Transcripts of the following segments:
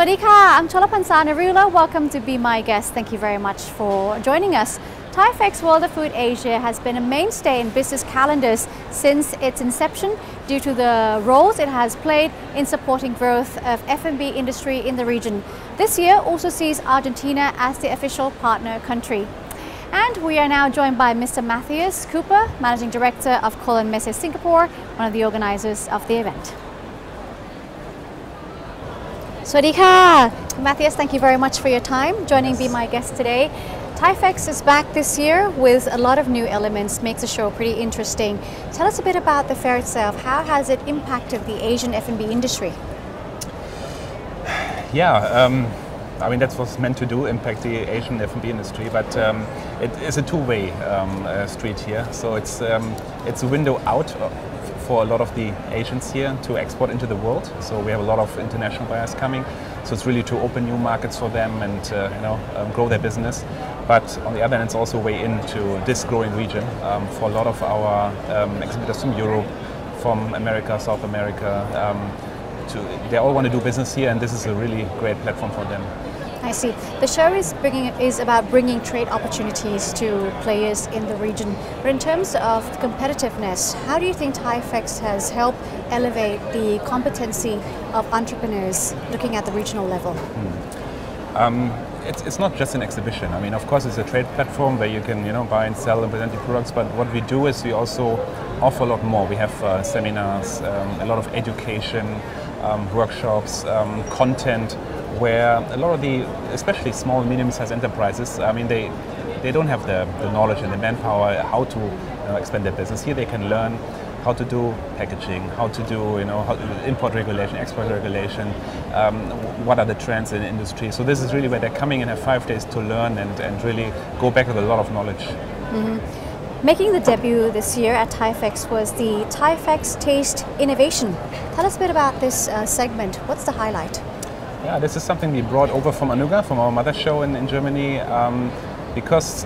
Swadika, I'm Cholapansa Narula. Welcome to Be My Guest. Thank you very much for joining us. ThaiFEX World of Food Asia has been a mainstay in business calendars since its inception due to the roles it has played in supporting growth of F&B industry in the region. This year also sees Argentina as the official partner country. And we are now joined by Mr. Matthias Cooper, Managing Director of Colon Messe Singapore, one of the organizers of the event. Swadika, Matthias, thank you very much for your time joining Be My Guest today. ThaiFEX is back this year with a lot of new elements, makes the show pretty interesting. Tell us a bit about the fair itself. How has it impacted the Asian F&B industry? Yeah, I mean that's what's meant to do, impact the Asian F&B industry, but it is a two-way street here. So it's a window out for a lot of the Asians here to export into the world. So we have a lot of international buyers coming. So it's really to open new markets for them and grow their business. But on the other hand, it's also a way into this growing region for a lot of our exhibitors from Europe, from America, South America. They all want to do business here, and this is a really great platform for them. I see. The show is about bringing trade opportunities to players in the region. But in terms of competitiveness, how do you think ThaiFEX has helped elevate the competency of entrepreneurs looking at the regional level? It's not just an exhibition. I mean, of course, it's a trade platform where you can buy and sell and present your products. But what we do is we also offer a lot more. We have seminars, a lot of education, workshops, content, where a lot of the, especially small and medium-sized enterprises, I mean, they don't have the knowledge and the manpower how to expand their business. Here they can learn how to do packaging, how to do import regulation, export regulation, what are the trends in the industry. So this is really where they're coming and have 5 days to learn and really go back with a lot of knowledge. Mm-hmm. Making the debut this year at ThaiFEX was the ThaiFEX Taste Innovation. Tell us a bit about this segment. What's the highlight? Yeah, this is something we brought over from Anuga, from our mother show in Germany, because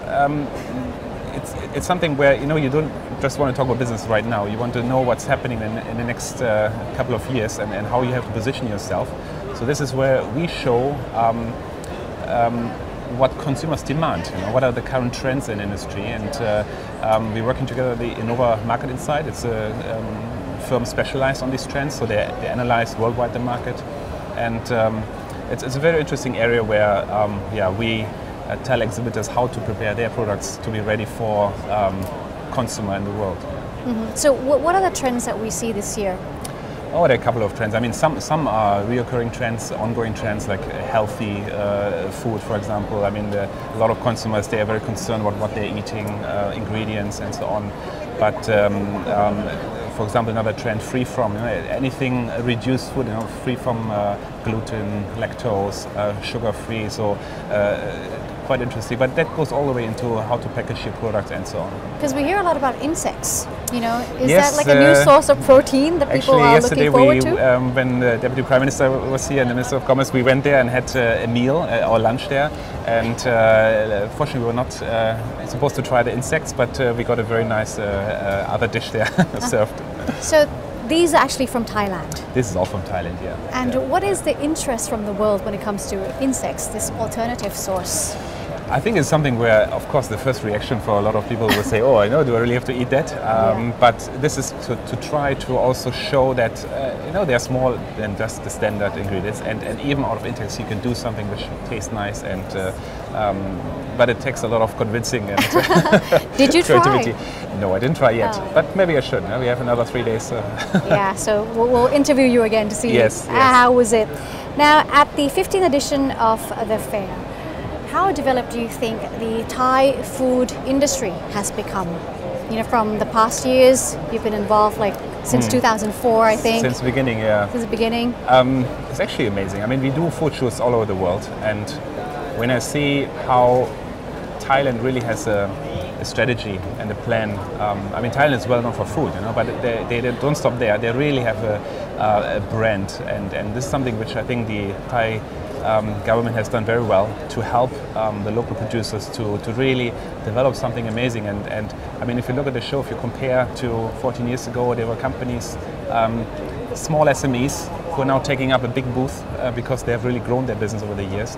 it's something where you don't just want to talk about business right now. You want to know what's happening in the next couple of years and how you have to position yourself. So this is where we show what consumers demand. What are the current trends in the industry, and we're working together with the Innova Market Insight. It's a firm specialized on these trends, so they analyze worldwide the market. And it's a very interesting area where we tell exhibitors how to prepare their products to be ready for consumer in the world. Mm-hmm. So what are the trends that we see this year? Oh, there are a couple of trends. I mean, some are reoccurring trends, ongoing trends like healthy food, for example. I mean, a lot of consumers, they are very concerned about what they're eating, ingredients and so on. But for example, another trend, free from anything reduced food, free from gluten, lactose, sugar-free. So quite interesting. But that goes all the way into how to package your product and so on. Because we hear a lot about insects. Is that like a new source of protein that people are looking forward to? Yesterday, when the Deputy Prime Minister was here and the Minister of Commerce, we went there and had a meal, our lunch there. And fortunately, we were not supposed to try the insects, but we got a very nice other dish there served. So these are actually from Thailand? This is all from Thailand, yeah. And what is the interest from the world when it comes to insects, this alternative source? I think it's something where, of course, the first reaction for a lot of people will say, oh, I know, do I really have to eat that? But this is to try to also show that, there's more than just the standard ingredients. And even out of insects, you can do something which tastes nice. And but it takes a lot of convincing and Did you creativity. try? No, I didn't try yet. But maybe I should. We have another 3 days. Yeah, so we'll interview you again to see how was it. Now, at the 15th edition of the fair, how developed do you think the Thai food industry has become? From the past years, you've been involved since 2004, I think. Since the beginning, yeah. Since the beginning. It's actually amazing. I mean, we do food shows all over the world, and when I see how Thailand really has a strategy and a plan. I mean, Thailand is well known for food, but they don't stop there. They really have a brand, and this is something which I think the Thai government has done very well to help the local producers to really develop something amazing. And I mean, if you look at the show, if you compare to 14 years ago, there were companies, small SMEs, who are now taking up a big booth because they have really grown their business over the years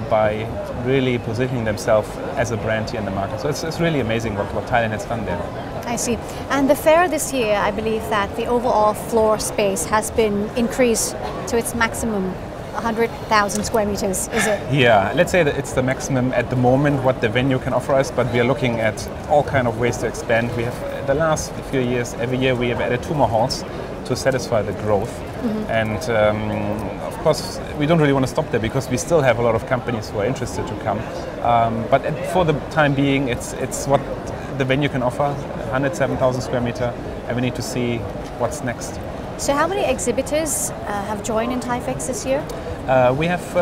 by really positioning themselves as a brand here in the market. So it's really amazing what Thailand has done there. I see. And the fair this year, I believe that the overall floor space has been increased to its maximum 100,000 square meters, is it? Yeah, let's say that it's the maximum at the moment what the venue can offer us, but we are looking at all kind of ways to expand. We have the last few years, every year we have added 2 more halls to satisfy the growth. And of course, we don't really want to stop there because we still have a lot of companies who are interested to come. But for the time being, it's what the venue can offer, 107,000 square meter, and we need to see what's next. So how many exhibitors have joined in TIFEX this year? We have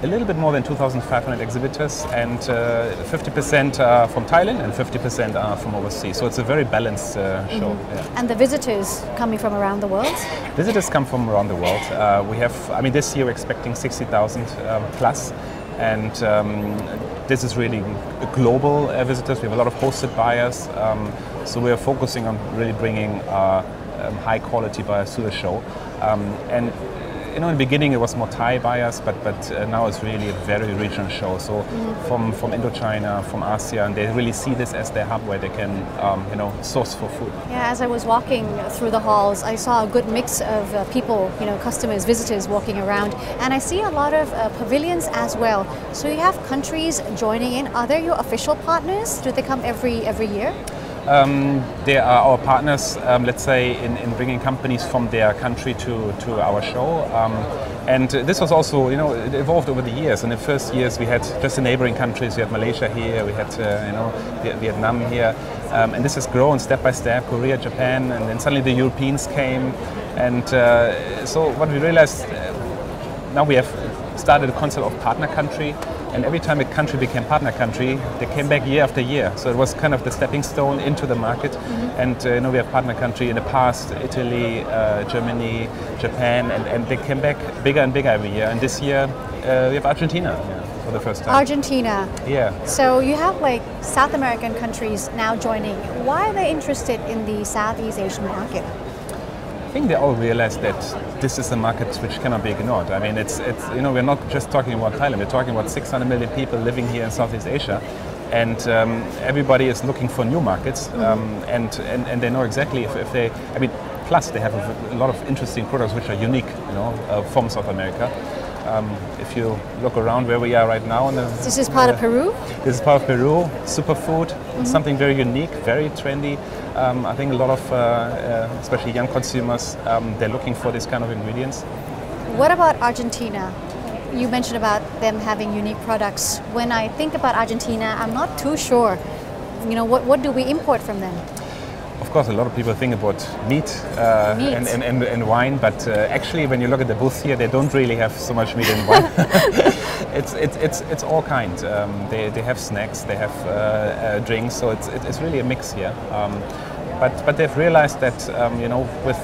a little bit more than 2,500 exhibitors, and 50% are from Thailand and 50% are from overseas. So it's a very balanced show. Yeah. And the visitors coming from around the world? Visitors come from around the world. We have, this year we're expecting 60,000 plus. And this is really global visitors. We have a lot of hosted buyers. So we are focusing on really bringing high quality buyers to the show. And in the beginning it was more Thai buyers, but now it's really a very regional show. So from Indochina, from ASEAN, they really see this as their hub where they can source for food. Yeah, as I was walking through the halls, I saw a good mix of people, customers, visitors walking around, and I see a lot of pavilions as well. So you have countries joining in. Are they your official partners? Do they come every year? They are our partners, let's say, in bringing companies from their country to our show. And this was also, it evolved over the years. In the first years, we had just the neighboring countries. We had Malaysia here, we had, Vietnam here. And this has grown step by step, Korea, Japan, and then suddenly the Europeans came. And so what we realized, now we have started a concept of partner country. And every time a country became partner country, they came back year after year. So it was kind of the stepping stone into the market. And we have partner country in the past, Italy, Germany, Japan, and they came back bigger and bigger every year. And this year we have Argentina for the first time. Argentina. Yeah. So you have South American countries now joining. Why are they interested in the Southeast Asian market? I think they all realize that this is a market which cannot be ignored. It's we're not just talking about Thailand. We're talking about 600 million people living here in Southeast Asia, and everybody is looking for new markets, and they know exactly if they. Plus they have a lot of interesting products which are unique, from South America. If you look around where we are right now, this is part of Peru. This is part of Peru. Superfood, something very unique, very trendy. I think a lot of, especially young consumers, they're looking for this kind of ingredients. What about Argentina? You mentioned about them having unique products. When I think about Argentina, I'm not too sure. What do we import from them? Of course, a lot of people think about meat. And wine, but actually, when you look at the booth here, they don't really have so much meat and wine. It's all kinds. They have snacks, they have drinks, so it's really a mix here. But they've realized that with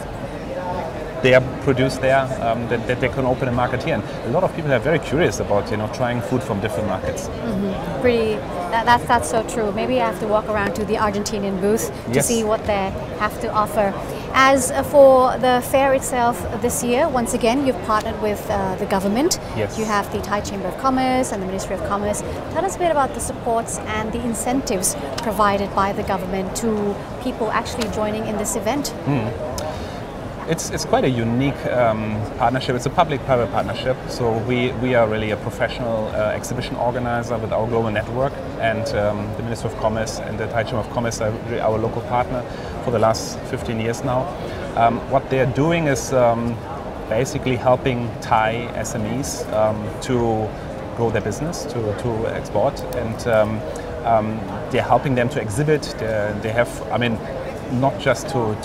they are produced there, that they can open a market here. And a lot of people are very curious about trying food from different markets. That's so true. Maybe I have to walk around to the Argentinian booth to see what they have to offer. As for the fair itself this year, once again, you've partnered with the government. Yes. You have the Thai Chamber of Commerce and the Ministry of Commerce. Tell us a bit about the supports and the incentives provided by the government to people actually joining in this event. It's quite a unique partnership. It's a public-private partnership. So we are really a professional exhibition organizer with our global network, and the Ministry of Commerce and the Thai Chamber of Commerce are our local partner for the last 15 years now. What they're doing is basically helping Thai SMEs to grow their business, to export, and they're helping them to exhibit. They have, not just to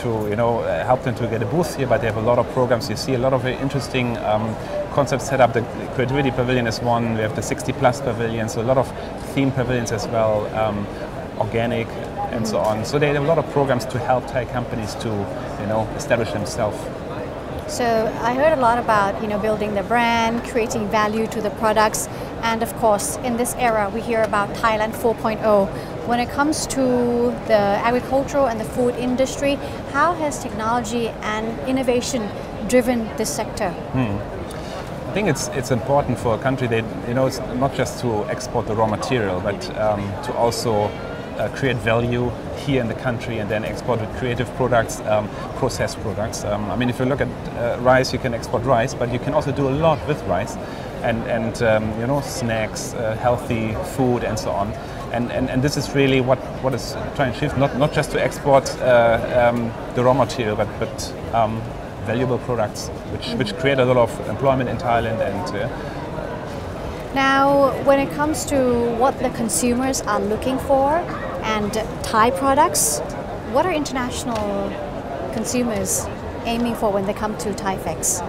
help them to get a booth here, but they have a lot of programs. You see a lot of very interesting concepts set up. The Creativity Pavilion is one. We have the 60 Plus Pavilion, so a lot of theme pavilions as well, organic and so on. So they have a lot of programs to help Thai companies to establish themselves. So I heard a lot about building the brand, creating value to the products, and of course in this era we hear about Thailand 4.0. When it comes to the agricultural and the food industry, how has technology and innovation driven this sector? I think it's important for a country that, it's not just to export the raw material, but to also create value here in the country and then export with creative products, processed products. I mean, if you look at rice, you can export rice, but you can also do a lot with rice, and snacks, healthy food, and so on. And this is really what is trying to shift, not just to export the raw material, but valuable products, which create a lot of employment in Thailand. And now, when it comes to what the consumers are looking for and Thai products, what are international consumers aiming for when they come to ThaiFex?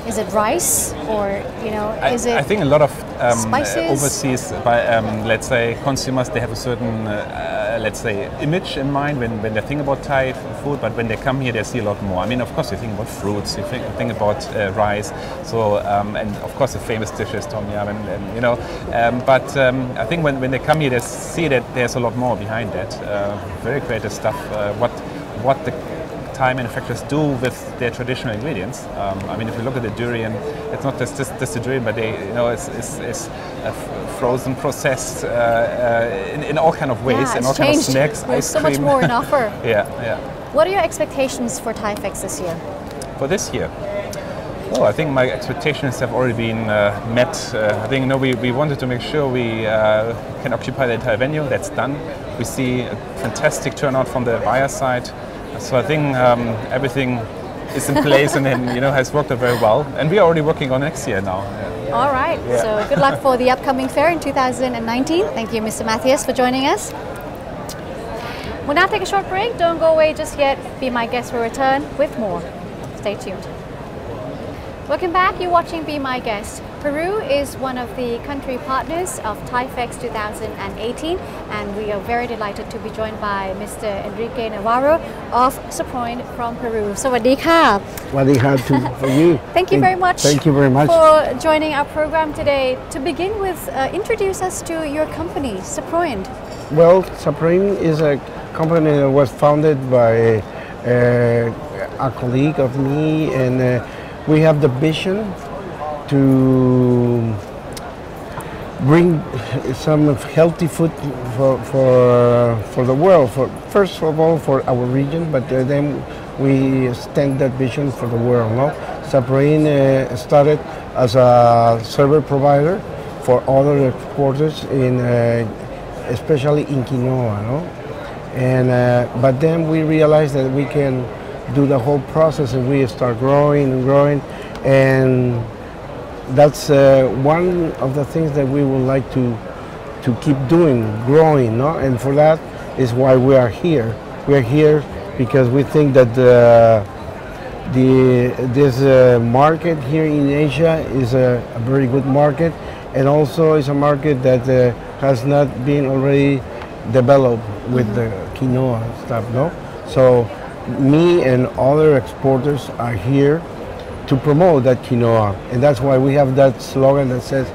Is it rice, or is it? I think a lot of spices? Overseas, let's say, consumers, they have a certain, let's say, image in mind when they think about Thai food. But when they come here, they see a lot more. I mean, of course, you think about fruits, you think about rice. So, and of course, the famous dishes, tom yum, But I think when they come here, they see that there's a lot more behind that. Very creative stuff. What the Thai manufacturers do with their traditional ingredients. I mean, if you look at the durian, it's not just the durian, but it's frozen, processed in all kind of ways, in all kind of snacks, There's ice so cream. much more in offer. Yeah. What are your expectations for ThaiFex this year? For this year, I think my expectations have already been met. I think we wanted to make sure we can occupy the entire venue. That's done. We see a fantastic turnout from the buyer side. So I think everything is in place and has worked out very well. And we are already working on next year now. Yeah. All right. Yeah. So good luck for the upcoming fair in 2019. Thank you, Mr. Matthias, for joining us. We'll now take a short break. Don't go away just yet. Be My Guest will return with more. Stay tuned. Welcome back. You're watching Be My Guest. Peru is one of the country partners of ThaiFex 2018, and we are very delighted to be joined by Mr. Enrique Navarro of Saproin from Peru. Sawadee ka. Sawadee ka for you. Thank you very much. Thank you very much for joining our program today. To begin with, introduce us to your company, Saproin. Well, Saproin is a company that was founded by a colleague of me, and we have the vision to bring some healthy food for the world. First of all, for our region, but then we extend that vision for the world. No, Saproin started as a server provider for other exporters especially in quinoa. No, and but then we realized that we can do the whole process, and we start growing and growing, and that's one of the things that we would like to keep doing, growing, no? And for that is why we are here. We are here because we think that this market here in Asia is a very good market, and also is a market that has not been already developed with the quinoa stuff, no? So me and other exporters are here to promote that quinoa, and that's why we have that slogan that says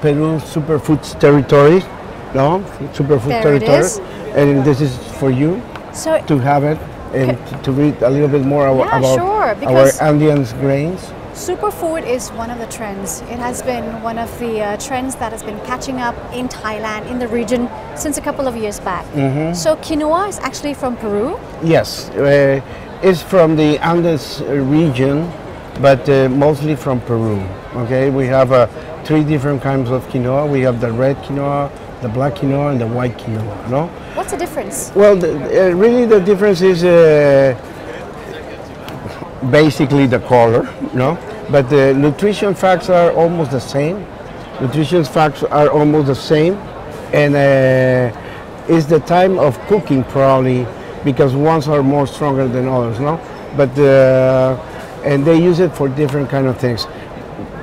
Peru Superfoods Territory, no? Superfood Territory, and this is for you to have it and to read a little bit more about our Andean grains. Superfood is one of the trends. It has been one of the trends that has been catching up in Thailand, in the region, since a couple of years back. So quinoa is actually from Peru? Yes, it's from the Andes region, but mostly from Peru. Okay, we have 3 different kinds of quinoa. We have the red quinoa, the black quinoa, and the white quinoa. No? What's the difference? Well, really the difference is basically the color, no? But the nutrition facts are almost the same. Nutrition facts are almost the same, and it's the time of cooking probably, because ones are more stronger than others, no? But and they use it for different kind of things.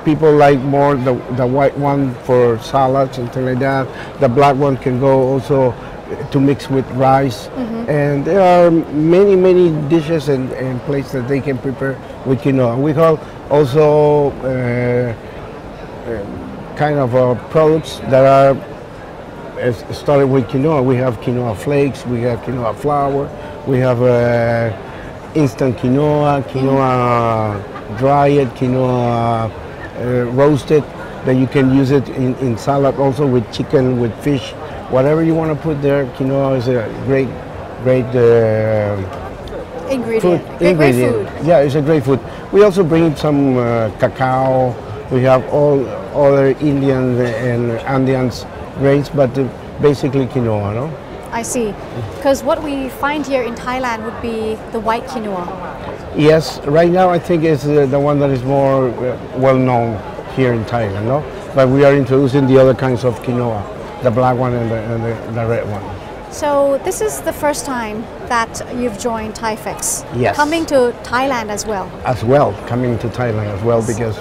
People like more the white one for salads and things like that. The black one can go also to mix with rice, and there are many dishes and plates that they can prepare with quinoa. We have also kind of products that are started with quinoa. We have quinoa flakes, we have quinoa flour, we have instant quinoa dry it, quinoa roast it, that you can use it in salad also with chicken, with fish, whatever you want to put there. Quinoa is a great Ingredient. food. Great food. Yeah, it's a great food. We also bring some cacao. We have all other Indian and Andeans grains, but basically quinoa, no? I see. Because what we find here in Thailand would be the white quinoa. Yes, right now I think it's the one that is more well known here in Thailand, no? But we are introducing the other kinds of quinoa, the black one and the red one. So this is the first time that you've joined ThaiFex. Yes. Coming to Thailand as well. As well, coming to Thailand as well, because,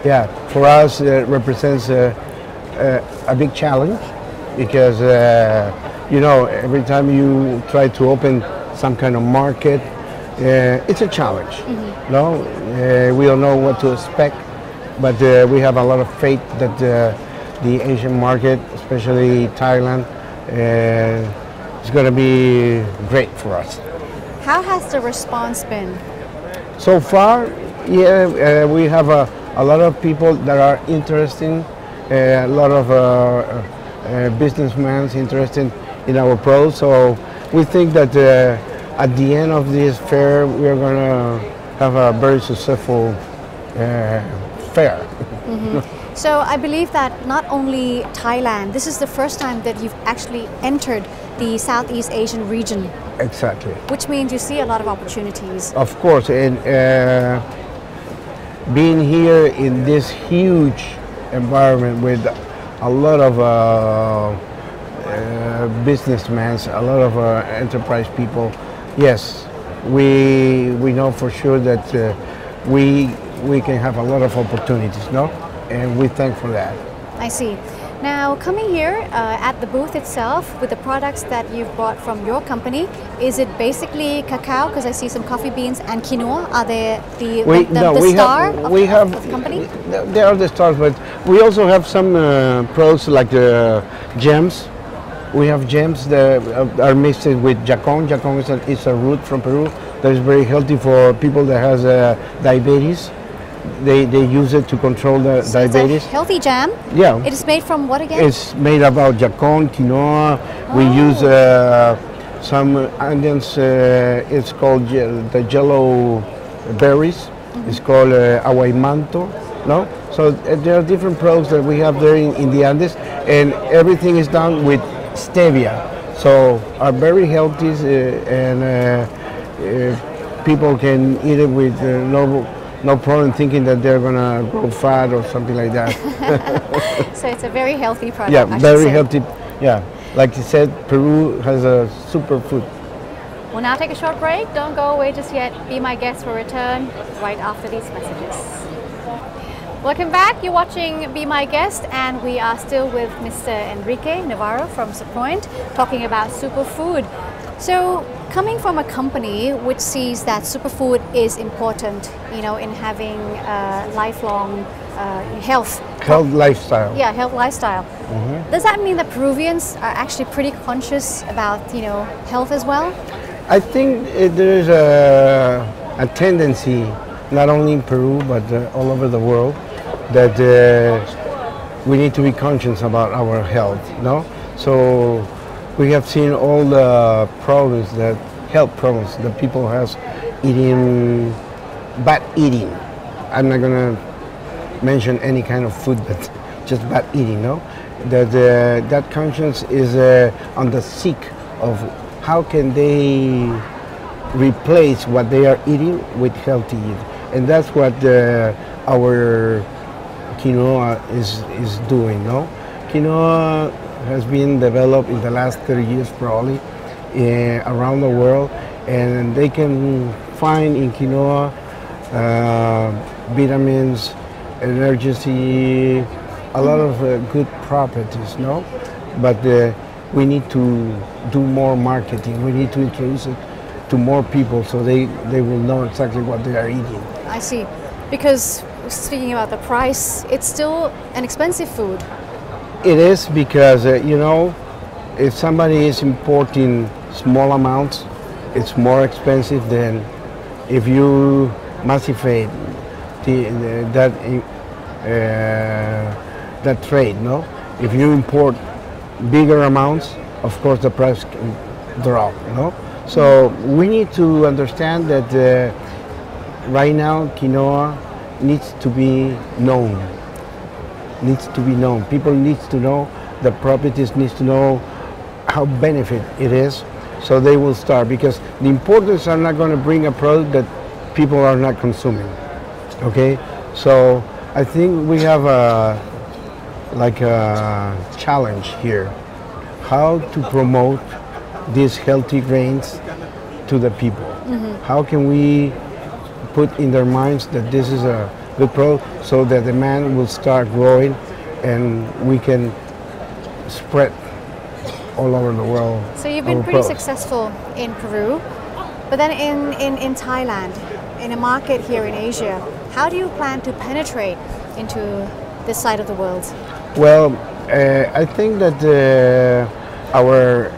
yeah, for us it represents a big challenge, because, you know, every time you try to open some kind of market, it's a challenge. No, we don't know what to expect, but we have a lot of faith that the Asian market, especially Thailand, is going to be great for us. How has the response been? So far, yeah, we have a lot of people that are interested, a lot of businessmen interested in our products. So we think that at the end of this fair, we're going to have a very successful fair. So I believe that not only Thailand, this is the first time that you've actually entered the Southeast Asian region. Exactly. Which means you see a lot of opportunities. Of course, and being here in this huge environment with a lot of businessmen, a lot of enterprise people, yes, we know for sure that we can have a lot of opportunities, no? And we thank for that. I see. Now, coming here at the booth itself with the products that you've brought from your company, is it basically cacao? Because I see some coffee beans and quinoa. Are they the star of the company? They are the stars, but we also have some products like gems. We have gems that are mixed with jacon. Jacon is a root from Peru that is very healthy for people that has diabetes. They use it to control the diabetes. It's a healthy jam? Yeah. It is made from what again? It's made about jacon, quinoa. We use some Andeans, it's called the yellow berries. It's called aguaymanto, no? So there are different products that we have there in the Andes, and everything is done with stevia. So are very healthy, and people can eat it with no problem thinking that they're gonna grow fat or something like that. So it's a very healthy product. Yeah, very healthy. Yeah, like you said, Peru has a super food. We'll now take a short break. Don't go away just yet. Be my guest. We'll return right after these messages. Welcome back. You're watching Be My Guest, and we are still with Mr. Enrique Navarro from Subpoint talking about superfood. So, coming from a company which sees that superfood is important, you know, in having lifelong health lifestyle. Yeah, health lifestyle. Does that mean that Peruvians are actually pretty conscious about, you know, health as well? I think there is a tendency, not only in Peru but all over the world, that we need to be conscious about our health. No, so we have seen all the problems health problems that people has eating, bad eating. I'm not gonna mention any kind of food, but just bad eating. No, that conscience is on the seek of how can they replace what they are eating with healthy eating, and that's what our quinoa is doing. No, quinoa has been developed in the last 30 years probably around the world, and they can find in quinoa vitamins, energy, a lot of good properties, no? But we need to do more marketing. We need to introduce it to more people so they will know exactly what they are eating. I see. Because speaking about the price, it's still an expensive food. It is, because you know, if somebody is importing small amounts, it's more expensive than if you massify that trade. No, if you import bigger amounts, of course the price can drop. No, so we need to understand that right now quinoa needs to be known. Needs to be known. People needs to know the properties. Needs to know how benefit it is, so they will start, because the importers are not going to bring a product that people are not consuming. Okay, so I think we have a challenge here, how to promote these healthy grains to the people. How can we put in their minds that this is a good product, so that demand will start growing and we can spread all over the world. So you've been pretty successful in Peru, but then in Thailand, in a market here in Asia, how do you plan to penetrate into this side of the world? Well, I think that our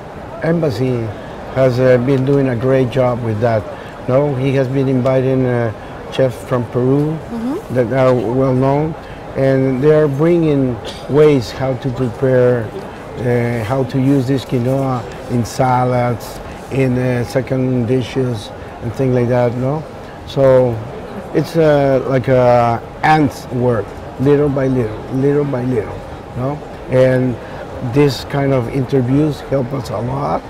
embassy has been doing a great job with that. No, he has been inviting chefs from Peru that are well known, and they are bringing ways how to prepare, how to use this quinoa in salads, in second dishes, and things like that. No, so it's like a ants work, little by little, little by little. No, and this kind of interviews help us a lot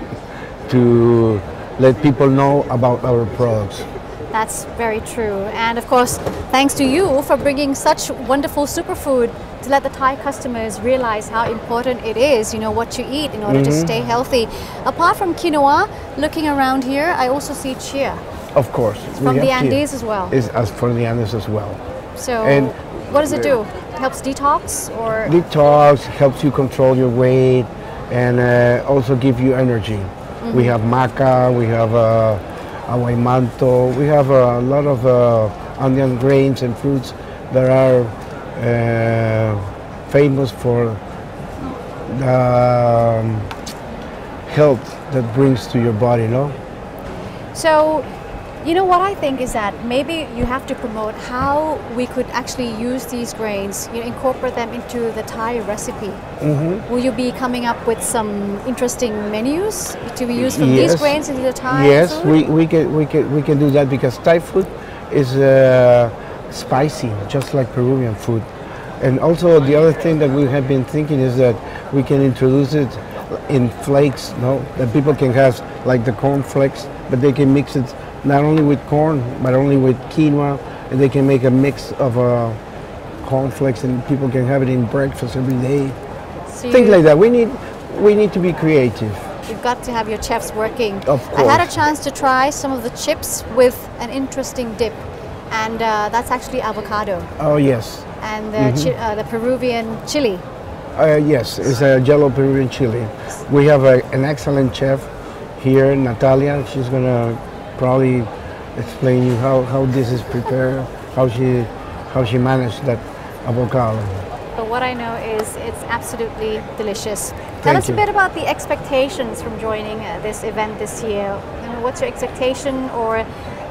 to let people know about our products. That's very true. And of course, thanks to you for bringing such wonderful superfood to let the Thai customers realize how important it is, you know, what you eat in order to stay healthy. Apart from quinoa, looking around here, I also see chia. Of course. From the Andes as well. It's as for the Andes as well. So what does it do? It helps detox, or? Detox, helps you control your weight, and also give you energy. We have maca, we have aguaymanto, we have a lot of Andean grains and fruits that are famous for the health that brings to your body, no? So, you know what I think is that maybe you have to promote how we could actually use these grains, you know, incorporate them into the Thai recipe. Will you be coming up with some interesting menus to be used from these grains into the Thai food? we can do that, because Thai food is spicy, just like Peruvian food. And also the other thing that we have been thinking is that we can introduce it in flakes, no? That people can have, like the corn flakes, but they can mix it not only with corn, but only with quinoa, and they can make a mix of corn flakes, and people can have it in breakfast every day. So things like that. We need to be creative. You've got to have your chefs working. Of course. I had a chance to try some of the chips with an interesting dip, and that's actually avocado. Oh yes. And the Peruvian chili. Yes, it's a yellow Peruvian chili. We have an excellent chef here, Natalia. She's gonna probably explain you how this is prepared, how she managed that avocado. But what I know is it's absolutely delicious. Tell us a bit about the expectations from joining this event this year. You know, what's your expectation, or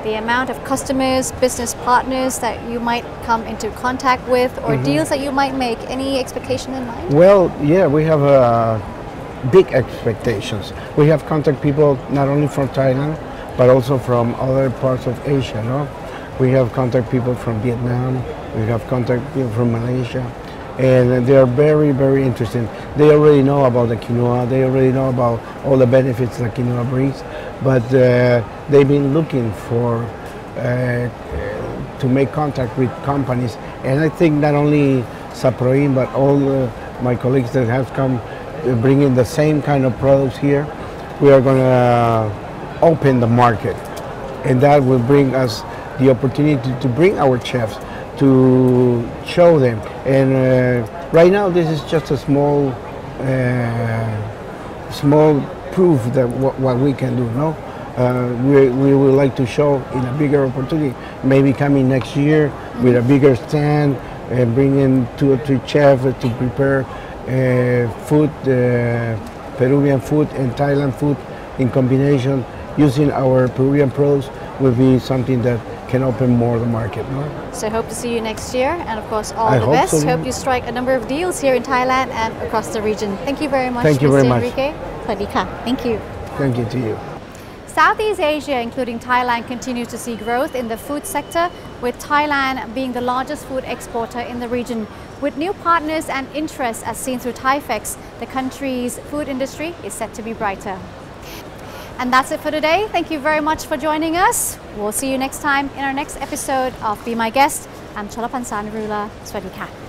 the amount of customers, business partners that you might come into contact with, or deals that you might make? Any expectation in mind? Well, yeah, we have big expectations. We have contact people not only from Thailand, but also from other parts of Asia. No, we have contact people from Vietnam. We have contact people from Malaysia, and they are very, very interested. They already know about the quinoa. They already know about all the benefits that quinoa brings, but they've been looking for to make contact with companies. And I think not only Saproin, but all my colleagues that have come bringing the same kind of products here, we are going to open the market, and that will bring us the opportunity to bring our chefs to show them. And right now this is just a small proof that what we can do. No, we would like to show in a bigger opportunity, maybe coming next year with a bigger stand and bring in 2 or 3 chefs to prepare food, Peruvian food and Thailand food in combination. Using our Peruvian products will be something that can open more the market. No? So hope to see you next year, and of course all I the hope best. so. Hope you strike a number of deals here in Thailand and across the region. Thank you very much, Thank you Mr. very much. Enrique. Swadika. Thank you. Thank you to you. Southeast Asia, including Thailand, continues to see growth in the food sector, with Thailand being the largest food exporter in the region. With new partners and interests as seen through ThaiFex, the country's food industry is set to be brighter. And that's it for today. Thank you very much for joining us. We'll see you next time in our next episode of Be My Guest. I'm Cholapan Sanarula. Swadika.